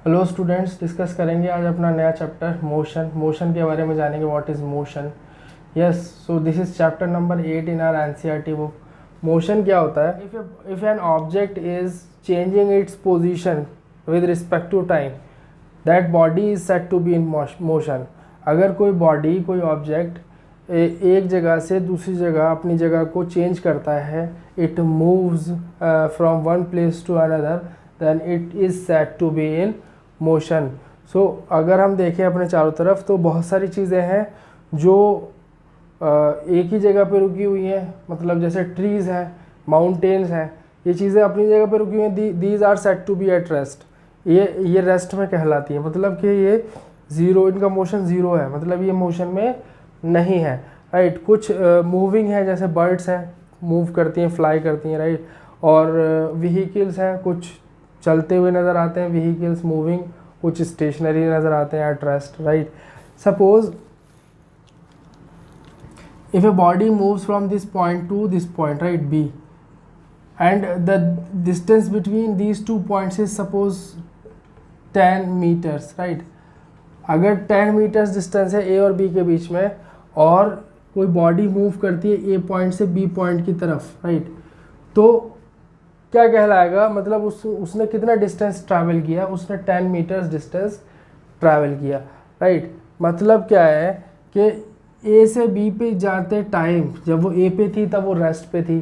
Hello students, discuss करेंगे आज अपना नया चैप्टर मोशन के बारे में जानेंगे। What is motion. Yes, so this is chapter number 8 in our NCERT book. Motion क्या होता है? If an object is changing its position with respect to time, that body is said to be in motion. अगर कोई body, कोई object एक जगह से दूसरी जगह अपनी जगह को चेंज करता है, it moves from one place to another, then it is said to be in motion. So अगर हम देखें अपने चारों तरफ तो बहुत सारी चीज़ें हैं जो एक ही जगह पे रुकी हुई हैं। मतलब जैसे ट्रीज़ हैं, माउंटेन्स हैं, ये चीज़ें अपनी जगह पे रुकी हुई हैं। These are said to be at rest. ये रेस्ट में कहलाती है, मतलब कि ये ज़ीरो, इनका मोशन ज़ीरो है, मतलब ये मोशन में नहीं है, राइट। कुछ मूविंग है, जैसे बर्ड्स हैं, मूव करती हैं, फ्लाई करती हैं, राइट। और व्हीकल्स हैं, कुछ चलते हुए नज़र आते हैं, व्हीकल्स मूविंग, कुछ स्टेशनरी नज़र आते हैं at rest, right. Suppose if a body moves from this point to this point, right, B, and the distance between these two points is suppose 10 meters, right। अगर 10 मीटर्स डिस्टेंस है A और B के बीच में, और कोई body move करती है A पॉइंट से B पॉइंट की तरफ, राइट, तो क्या कहलाएगा? मतलब उसने कितना डिस्टेंस ट्रैवल किया? उसने 10 मीटर्स डिस्टेंस ट्रैवल किया, राइट। मतलब क्या है कि ए से बी पे जाते टाइम, जब वो ए पे थी तब वो रेस्ट पे थी,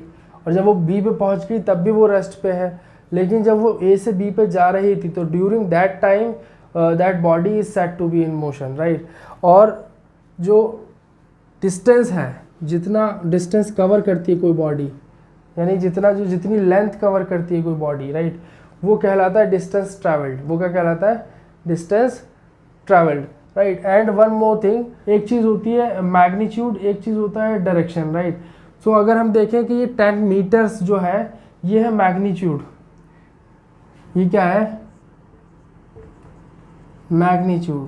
और जब वो बी पे पहुंच गई तब भी वो रेस्ट पे है। लेकिन जब वो ए से बी पे जा रही थी तो during that time that body is said to be in motion, right. और जो डिस्टेंस है, जितना डिस्टेंस कवर करती है कोई बॉडी, यानी जितनी लेंथ कवर करती है कोई बॉडी, राइट, वो कहलाता है डिस्टेंस ट्रैवल्ड। वो क्या कहलाता है? Distance travelled, right. And one more thing, एक चीज़ होती है मैग्नीट्यूड, एक चीज़ होता है डायरेक्शन, राइट। सो अगर हम देखें कि ये 10 मीटर्स जो है, ये है मैग्नीट्यूड। ये क्या है? मैग्नीट्यूड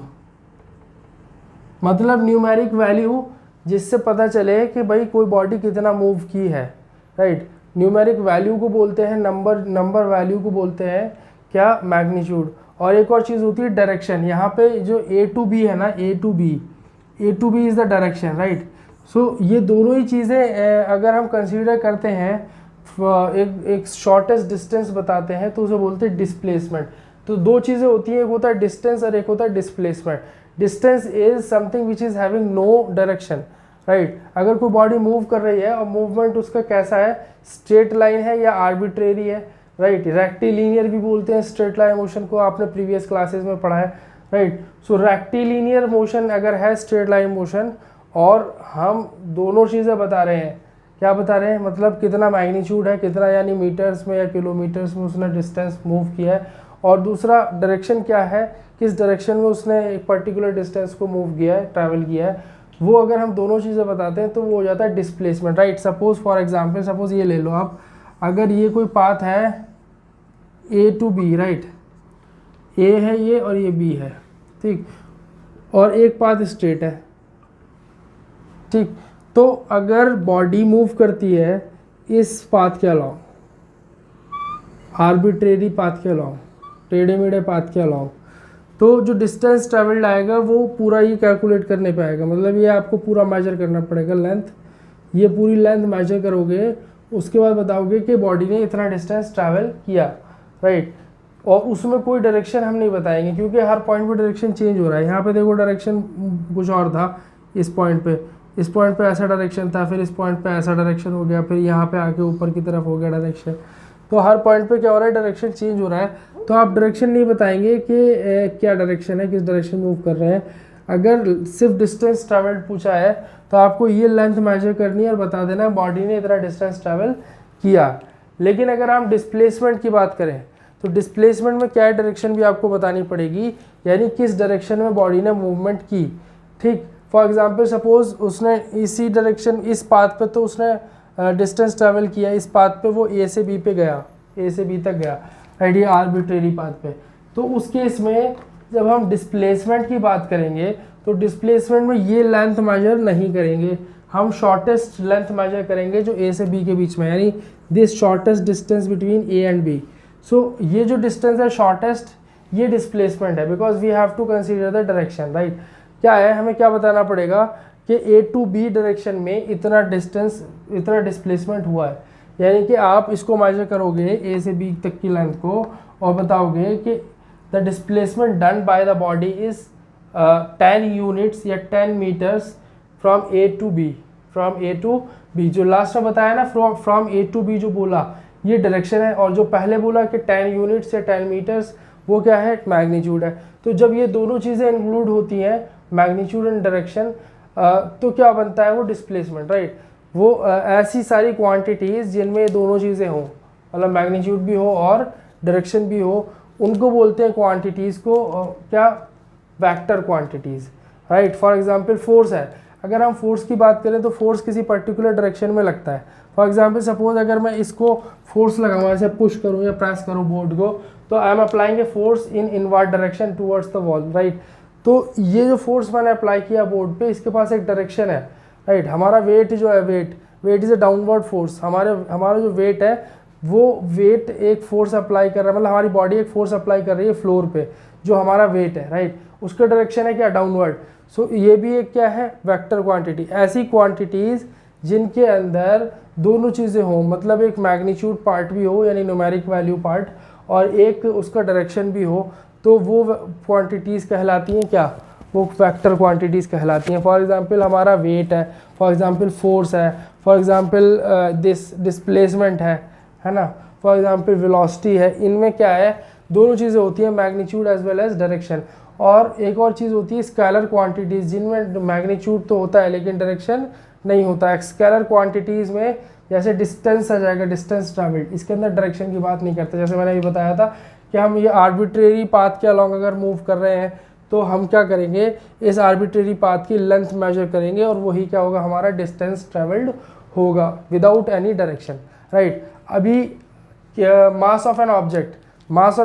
मतलब न्यूमेरिक वैल्यू, जिससे पता चले कि भाई कोई बॉडी कितना मूव की है, राइट। न्यूमेरिक वैल्यू को बोलते हैं, नंबर वैल्यू को बोलते हैं क्या? मैग्नीट्यूड। और एक और चीज़ होती है डायरेक्शन। यहाँ पे जो A to B है ना, A to B is the direction, right. So ये दोनों ही चीज़ें अगर हम कंसीडर करते हैं, एक शॉर्टेस्ट डिस्टेंस बताते हैं तो उसे बोलते हैं डिस्प्लेसमेंट। तो दो चीज़ें होती हैं, एक होता है डिस्टेंस और एक होता है displacement. Distance is something which is having no direction, right. अगर कोई बॉडी मूव कर रही है और मूवमेंट उसका कैसा है, स्ट्रेट लाइन है या आर्बिट्रेरी है, राइट। रेक्टिलिनियर भी बोलते हैं स्ट्रेट लाइन मोशन को, आपने प्रीवियस क्लासेस में पढ़ा है, राइट। सो रेक्टिलिनियर मोशन अगर है स्ट्रेट लाइन मोशन, और हम दोनों चीज़ें बता रहे हैं, क्या बता रहे हैं? मतलब कितना मैग्नीट्यूड है, कितना यानी मीटर्स में या किलोमीटर्स में उसने डिस्टेंस मूव किया है, और दूसरा डायरेक्शन क्या है, किस डायरेक्शन में उसने एक पर्टिकुलर डिस्टेंस को मूव किया है, ट्रैवल किया है। वो अगर हम दोनों चीज़ें बताते हैं तो वो हो जाता है displacement, right. Suppose for example, suppose ये ले लो आप, अगर ये कोई पाथ है A to B, right, A है ये और ये B है, ठीक, और एक पाथ स्ट्रेट है, ठीक। तो अगर बॉडी मूव करती है इस पाथ के अलाउ, आर्बिट्रेरी पाथ के अलाउ, टेढ़े मेढ़े पाथ के अलाउ, तो जो डिस्टेंस ट्रैवल्ड आएगा वो पूरा ही कैलकुलेट करने पे आएगा। मतलब ये आपको पूरा मेजर करना पड़ेगा, लेंथ, ये पूरी लेंथ मेजर करोगे, उसके बाद बताओगे कि बॉडी ने इतना डिस्टेंस ट्रैवल किया, राइट। और उसमें कोई डायरेक्शन हम नहीं बताएंगे, क्योंकि हर पॉइंट पे डायरेक्शन चेंज हो रहा है। यहाँ पे देखो डायरेक्शन कुछ और था, इस पॉइंट पे ऐसा डायरेक्शन था, फिर इस पॉइंट पे ऐसा डायरेक्शन हो गया, फिर यहाँ पे आके ऊपर की तरफ हो गया डायरेक्शन। तो हर पॉइंट पे क्या हो रहा है? डायरेक्शन चेंज हो रहा है। तो आप डायरेक्शन नहीं बताएंगे कि क्या डायरेक्शन है, किस डायरेक्शन मूव कर रहे हैं। अगर सिर्फ डिस्टेंस ट्रैवल्ड पूछा है तो आपको ये लेंथ मेजर करनी है और बता देना बॉडी ने इतना डिस्टेंस ट्रैवल किया। लेकिन अगर हम डिस्प्लेसमेंट की बात करें तो डिस्प्लेसमेंट में क्या डायरेक्शन भी आपको बतानी पड़ेगी, यानी किस डायरेक्शन में बॉडी ने मूवमेंट की, ठीक। फॉर एग्जांपल सपोज उसने इसी डायरेक्शन, इस पाथ पे तो उसने डिस्टेंस ट्रैवल किया, इस पाथ पे वो A से B पे गया, A से B तक गया, राइट, ये आर्बिट्रेरी पाथ पे। तो उस केस में जब हम डिस्प्लेसमेंट की बात करेंगे तो डिस्प्लेसमेंट में ये लेंथ मेजर नहीं करेंगे, हम शॉर्टेस्ट लेंथ मेजर करेंगे जो A से B के बीच में, यानी this shortest distance between A and B। So ये जो डिस्टेंस है शॉर्टेस्ट, ये डिस्प्लेसमेंट है, because we have to consider the direction, right. क्या है, हमें क्या बताना पड़ेगा कि ए टू बी डायरेक्शन में इतना डिस्टेंस, इतना डिस्प्लेसमेंट हुआ है। यानी कि आप इसको मेजर करोगे ए से बी तक की लेंथ को और बताओगे कि the displacement done by the body is 10 units या 10 meters from A to B, from A to B. जो लास्ट में बताया ना फ्रॉम ए टू बी जो बोला ये डायरेक्शन है, और जो पहले बोला कि 10 यूनिट्स या 10 मीटर्स वो क्या है, मैग्नीट्यूड है। तो जब ये दोनों चीज़ें इंक्लूड होती हैं, मैग्नीट्यूड एंड डायरेक्शन, तो क्या बनता है वो डिस्प्लेसमेंट, राइट। वो ऐसी सारी क्वांटिटीज़ जिनमें ये दोनों चीज़ें हों, मतलब मैग्नीट्यूड भी हो और डायरेक्शन भी हो, उनको बोलते हैं क्वांटिटीज़ को क्या, vector quantities, right. For example force है, अगर हम फोर्स की बात करें तो फोर्स किसी पर्टिकुलर डायरेक्शन में लगता है। फॉर एग्जांपल सपोज अगर मैं इसको फोर्स लगाऊँ, ऐसे पुश करूँ या प्रेस करूँ बोर्ड को, तो I am applying a force in inward direction towards the wall, right. तो ये जो फोर्स मैंने अप्लाई किया बोर्ड पे, इसके पास एक डायरेक्शन है, राइट। हमारा वेट जो है, weight is a downward force. हमारा जो वेट है वो वेट एक फोर्स अप्लाई कर रहा है, मतलब हमारी बॉडी एक फोर्स अप्लाई कर रही है फ्लोर पे, जो हमारा वेट है, राइट। उसका डायरेक्शन है क्या, डाउनवर्ड। सो ये भी एक क्या है, वेक्टर क्वांटिटी। ऐसी क्वांटिटीज़ जिनके अंदर दोनों चीज़ें हों, मतलब एक मैग्नीट्यूड पार्ट भी हो यानी न्यूमेरिक वैल्यू पार्ट, और एक उसका डायरेक्शन भी हो, तो वो क्वांटिटीज़ कहलाती हैं क्या, वो वेक्टर क्वांटिटीज़ कहलाती हैं। फॉर एग्जांपल हमारा वेट है, फॉर एग्जांपल फोर्स है, फॉर एग्जांपल डिस्प्लेसमेंट है ना, फॉर एग्जांपल वेलोसिटी है। इनमें क्या है, दोनों चीज़ें होती हैं, magnitude as well as direction. और एक और चीज़ होती है स्केलर क्वांटिटीज़, जिनमें मैग्नीट्यूड तो होता है लेकिन डायरेक्शन नहीं होता है। स्केलर क्वांटिटीज़ में जैसे डिस्टेंस आ जाएगा, डिस्टेंस ट्रैवल्ड, इसके अंदर डायरेक्शन की बात नहीं करते। जैसे मैंने अभी बताया था कि हम ये आर्बिट्रेरी पाथ के अलॉन्ग अगर मूव कर रहे हैं तो हम क्या करेंगे, इस आर्बिट्रेरी पाथ की लेंथ मेजर करेंगे और वही क्या होगा, हमारा डिस्टेंस ट्रैवल्ड होगा विदाउट एनी डायरेक्शन, राइट। अभी mass of an object, mass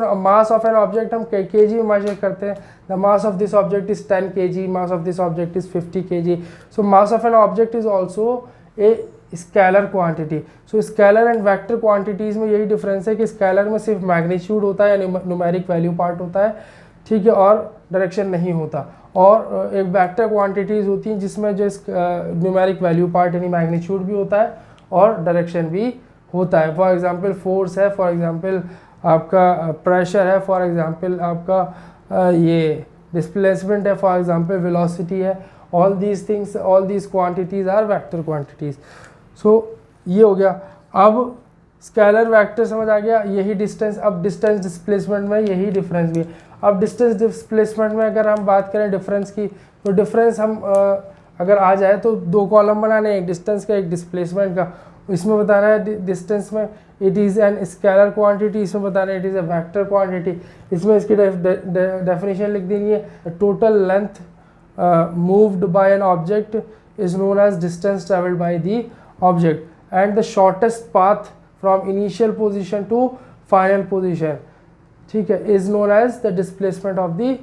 of an object हम केजी में मेजर करते हैं। The mass of this object is 10 kg, mass of this object is 50 kg। So mass of an object is also a scalar quantity. So scalar and vector quantities में यही difference है कि scalar में सिर्फ magnitude होता है यानी numeric value part होता है, ठीक है, और डायरेक्शन नहीं होता। और एक वेक्टर क्वांटिटीज़ होती हैं जिसमें जो न्यूमेरिक वैल्यू पार्ट यानी मैग्नीट्यूड भी होता है और डायरेक्शन भी होता है। फॉर एग्जांपल फोर्स है, फॉर एग्जांपल आपका प्रेशर है, फॉर एग्जांपल आपका ये डिस्प्लेसमेंट है, फॉर एग्जांपल वेलोसिटी है। All these things, all these quantities are vector quantities. So ये हो गया। अब स्केलर वेक्टर समझ आ गया, यही डिस्टेंस। अब डिस्टेंस डिस्प्लेसमेंट में यही डिफरेंस भी है। अब डिस्टेंस डिस्प्लेसमेंट में अगर हम बात करें डिफरेंस की, तो डिफरेंस हम अगर आ जाए तो दो कॉलम बनाने, एक डिस्टेंस का एक डिस्प्लेसमेंट का। इसमें बताना है डिस्टेंस में it is a scalar quantity, इसमें बताना है it is a vector quantity. इसमें इसकी डेफिनेशन लिख देनी है, total length moved by an object is known as distance travelled by the object and the shortest path from initial position to final position, ठीक है, is known as the displacement of the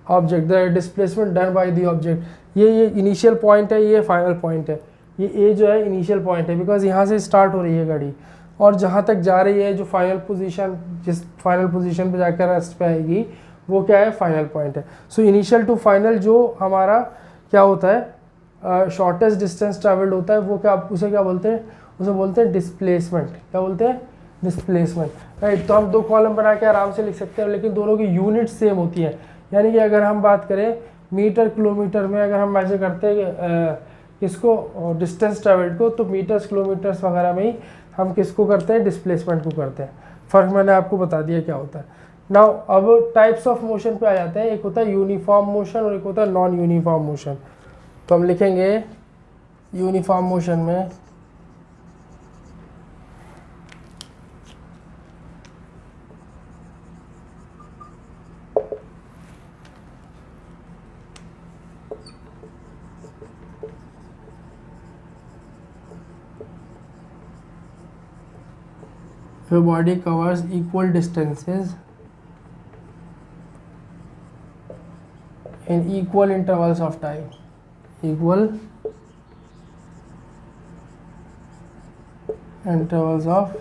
object, the displacement done by the object. ये initial point है, ये final point है। ये ए जो है initial point है, बिकॉज यहाँ से स्टार्ट हो रही है गाड़ी और जहाँ तक जा रही है, जो फाइनल पोजीशन, जिस फाइनल पोजीशन पे जाकर रेस्ट पे आएगी, वो क्या है, फाइनल पॉइंट है। सो इनिशियल टू फाइनल जो हमारा क्या होता है, शॉर्टेस्ट डिस्टेंस ट्रैवल्ड होता है, वो क्या, उसे क्या बोलते हैं, उसे बोलते हैं डिस्प्लेसमेंट। क्या बोलते हैं, डिस्प्लेसमेंट, राइट। तो हम दो कॉलम बना के आराम से लिख सकते हैं, लेकिन दोनों की यूनिट सेम होती है। यानी कि अगर हम बात करें मीटर किलोमीटर में, अगर हम मेजर करते हैं किसको, डिस्टेंस ट्रैवल्ड को, तो मीटर्स किलोमीटर्स वगैरह में ही हम किसको करते हैं, डिस्प्लेसमेंट को करते हैं। फ़र्क मैंने आपको बता दिया क्या होता है। नाउ अब टाइप्स ऑफ मोशन पे आ जाते हैं। एक होता है यूनिफॉर्म मोशन और एक होता है नॉन यूनिफॉर्म मोशन। तो हम लिखेंगे यूनिफॉर्म मोशन में your body covers equal distances in equal intervals of time, equal intervals of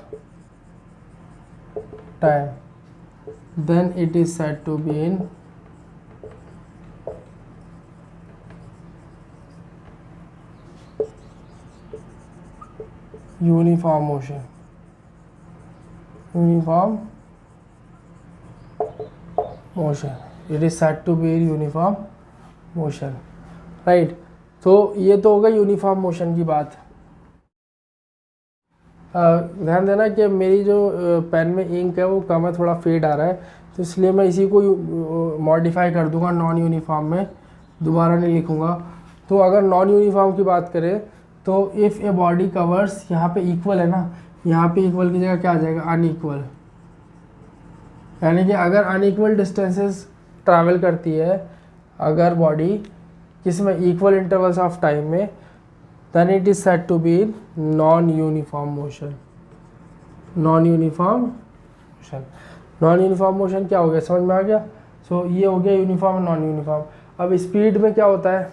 time, then it is said to be in uniform motion. Uniform motion. It is said to be in uniform motion. Right तो ये तो होगा uniform motion की बात। ध्यान देना कि मेरी जो पेन में इंक है वो कम है, थोड़ा फेड आ रहा है, तो इसलिए मैं इसी को मॉडिफाई कर दूंगा नॉन यूनिफॉर्म में, दोबारा नहीं लिखूंगा। तो अगर नॉन यूनिफॉर्म की बात करें तो इफ़ ए बॉडी कवर्स, यहाँ पे इक्वल है ना, यहाँ पे इक्वल की जगह क्या आ जाएगा, अनइक्वल। यानी कि अगर अनइक्वल डिस्टेंसेस ट्रैवल करती है अगर बॉडी किसमें, इक्वल इंटरवल्स ऑफ टाइम में, then it is said to be in non-uniform motion. Non-uniform motion. Non-uniform motion क्या हो गया, समझ में आ गया। सो ये हो गया यूनिफॉर्म, नॉन यूनिफॉर्म। अब स्पीड में क्या होता है,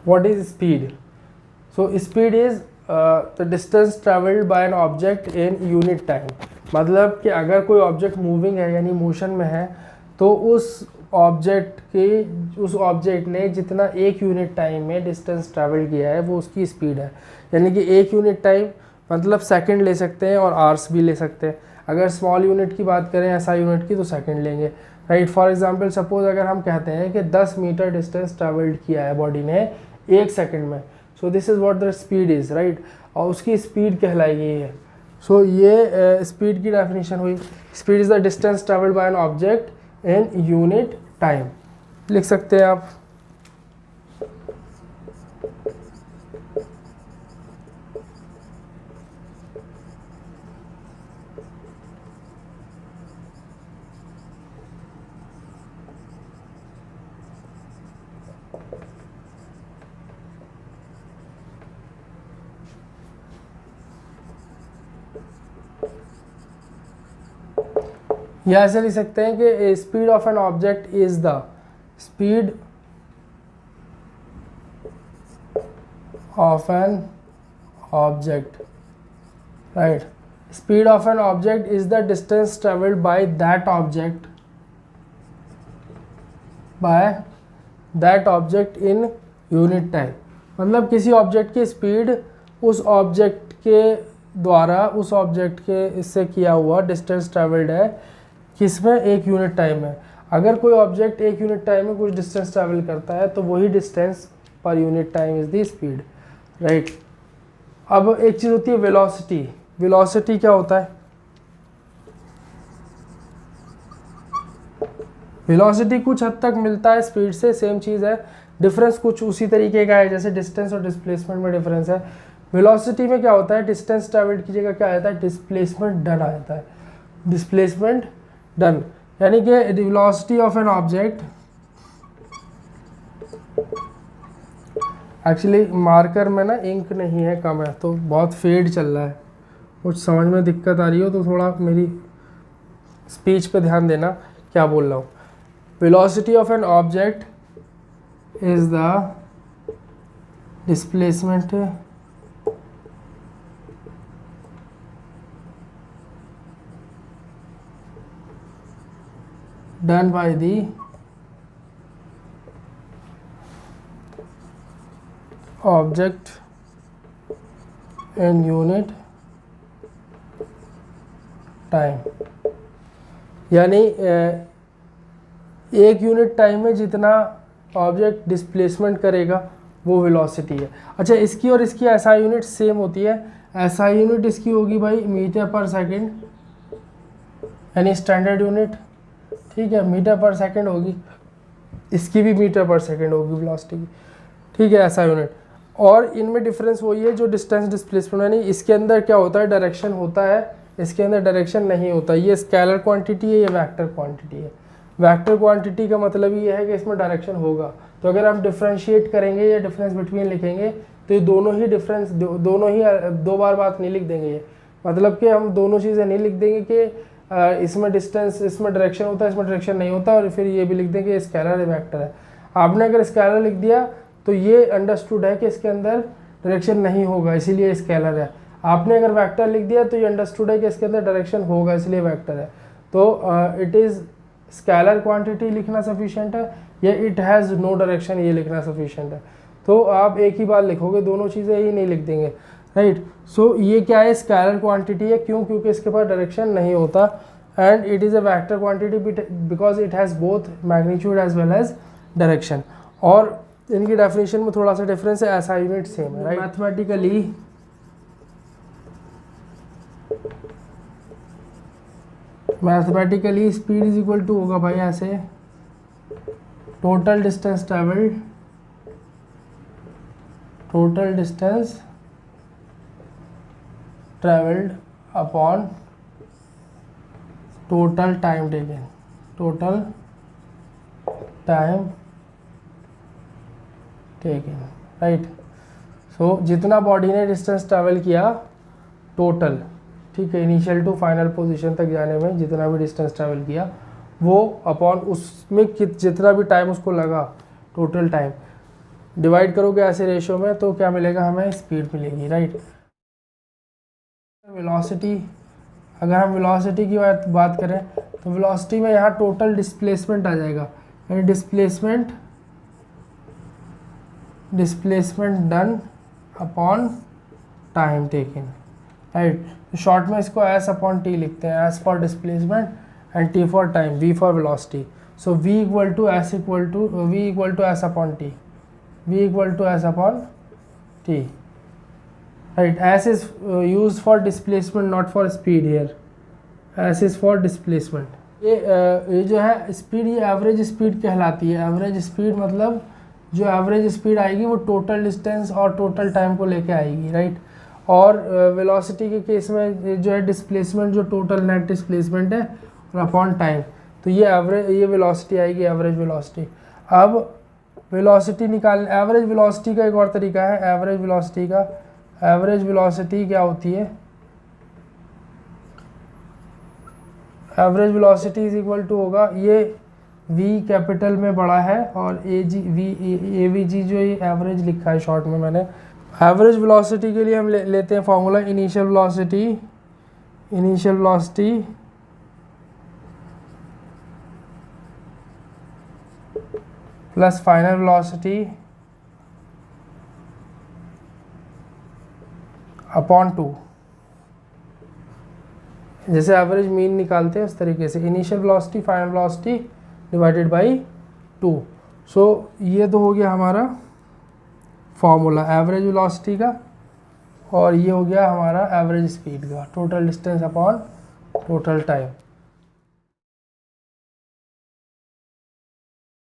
what is speed? So speed is the distance traveled by an object in unit time. मतलब कि अगर कोई ऑब्जेक्ट मूविंग है यानी मोशन में है तो उस ऑब्जेक्ट ने जितना एक यूनिट टाइम में डिस्टेंस ट्रैवल किया है वो उसकी स्पीड है। यानी कि एक यूनिट टाइम मतलब सेकंड ले सकते हैं और आवर्स भी ले सकते हैं। अगर स्मॉल यूनिट की बात करें SI यूनिट की तो सेकंड लेंगे, राइट। फॉर एग्जांपल सपोज अगर हम कहते हैं कि 10 मीटर डिस्टेंस ट्रैवल्ड किया है बॉडी ने एक सेकंड में, so this is what the speed is, right. और उसकी स्पीड कहलाएगी ये। सो ये स्पीड की डेफिनेशन हुई। Speed is the distance travelled bye an object in unit time, लिख सकते हैं आप। या ऐसे लिख सकते हैं कि speed of an object is the speed of an object, right. Speed of an object is the distance travelled by that object in unit time. मतलब किसी ऑब्जेक्ट की स्पीड उस ऑब्जेक्ट के द्वारा उस ऑब्जेक्ट के इससे किया हुआ डिस्टेंस ट्रेवल्ड है किसमें, एक यूनिट टाइम में। अगर कोई ऑब्जेक्ट एक यूनिट टाइम में कुछ डिस्टेंस ट्रैवल करता है तो वही distance per unit time is the speed, right. अब एक चीज़ होती है वेलोसिटी। वेलोसिटी क्या होता है, वेलोसिटी कुछ हद तक मिलता है स्पीड से, सेम चीज़ है, डिफरेंस कुछ उसी तरीके का है जैसे डिस्टेंस और डिस्प्लेसमेंट में डिफरेंस है। वेलोसिटी में क्या होता है, डिस्टेंस ट्रैवल्ड की जगह क्या आता है, डिस्प्लेसमेंट डन आ जाता है, डिस्प्लेसमेंट डन। यानी कि velocity of an object, actually marker में ना इंक नहीं है, कम है, तो बहुत फेड चल रहा है, कुछ समझ में दिक्कत आ रही हो तो थोड़ा मेरी स्पीच पे ध्यान देना क्या बोल रहा हूँ। Velocity of an object is the displacement done by the object in unit time। यानी एक यूनिट टाइम में जितना ऑब्जेक्ट डिस्प्लेसमेंट करेगा वो वेलोसिटी है। अच्छा, इसकी और इसकी SI यूनिट सेम होती है। SI यूनिट इसकी होगी भाई मीटर पर सेकंड, यानी स्टैंडर्ड यूनिट, ठीक है, मीटर पर सेकंड होगी। इसकी भी मीटर पर सेकंड होगी वेलोसिटी की, ठीक है, SI यूनिट। और इनमें डिफरेंस वही है जो डिस्टेंस डिस्प्लेसमेंट, यानी इसके अंदर क्या होता है, डायरेक्शन होता है, इसके अंदर डायरेक्शन नहीं होता। ये स्केलर क्वांटिटी है, ये वेक्टर क्वांटिटी है। वेक्टर क्वांटिटी का मतलब ये है कि इसमें डायरेक्शन होगा। तो अगर हम डिफ्रेंशिएट करेंगे या डिफरेंस बिटवीन लिखेंगे तो ये दोनों ही डिफरेंस, दोनों ही दो बार बात नहीं लिख देंगे। ये मतलब कि हम दोनों चीज़ें नहीं लिख देंगे कि इसमें डिस्टेंस, इसमें डायरेक्शन होता है, इसमें डायरेक्शन नहीं होता, और फिर ये भी लिख देंगे स्केलर है वेक्टर है। आपने अगर स्केलर लिख दिया तो ये अंडरस्टूड है कि इसके अंदर डायरेक्शन नहीं होगा, इसीलिए स्केलर है। आपने अगर वेक्टर लिख दिया तो ये अंडरस्टूड है कि इसके अंदर डायरेक्शन होगा, इसलिए वेक्टर है। तो इट इज़ स्केलर क्वांटिटी लिखना सफिशिएंट है या इट हैज़ नो डायरेक्शन ये लिखना सफिशिएंट है। तो आप एक ही बार लिखोगे, दोनों चीज़ें ही नहीं लिख देंगे, राइट। सो ये क्या है, स्केलर क्वांटिटी है। क्यों? क्योंकि इसके पास डायरेक्शन नहीं होता। And it is a vector quantity because it has both magnitude as well as direction. और इनकी डेफिनेशन में थोड़ा सा डिफरेंस है, ऐसा यूनिट सेम है, right. Mathematically speed is equal to होगा भाई ऐसे, total distance travelled upon total time taken, right. So जितना बॉडी ने डिस्टेंस ट्रैवल किया टोटल, ठीक है, इनिशियल टू फाइनल पोजीशन तक जाने में जितना भी डिस्टेंस ट्रैवल किया वो अपॉन उसमें जितना भी टाइम उसको लगा, टोटल टाइम डिवाइड करोगे ऐसे रेशियो में तो क्या मिलेगा, हमें स्पीड मिलेगी, राइट। वेलोसिटी, अगर हम वेलोसिटी की बात करें तो वेलोसिटी में यहाँ टोटल डिस्प्लेसमेंट आ जाएगा, यानी displacement done upon time taken, right. Short में इसको एस अपॉन टी लिखते हैं, S for displacement and T for time, V for velocity. So V equal to S upon T, right? S is used for displacement, not for speed here. S is for displacement. ये जो है speed, ये average speed कहलाती है। Average speed मतलब जो average speed आएगी वो टोटल डिस्टेंस और टोटल टाइम को लेके आएगी, राइट। और वेलोसिटी के केस में जो है डिस्प्लेसमेंट, जो टोटल नेट डिस्प्लेसमेंट है और अपॉन टाइम, तो ये वेलोसिटी आएगी, एवरेज वेलोसिटी। अब वेलोसिटी एवरेज वेलोसिटी का एक और तरीका है, एवरेज वेलोसिटी क्या होती है, average velocity is equal to होगा, ये v कैपिटल में बड़ा है और AVG जो ये एवरेज लिखा है शॉर्ट में मैंने। एवरेज वेलोसिटी के लिए हम लेते हैं formula, initial velocity plus final velocity upon 2। जैसे एवरेज मीन निकालते हैं उस तरीके से, initial velocity final velocity divided by 2। सो ये तो हो गया हमारा फॉर्मूला एवरेज वेलोसिटी का, और ये हो गया हमारा एवरेज स्पीड का, total distance upon total time.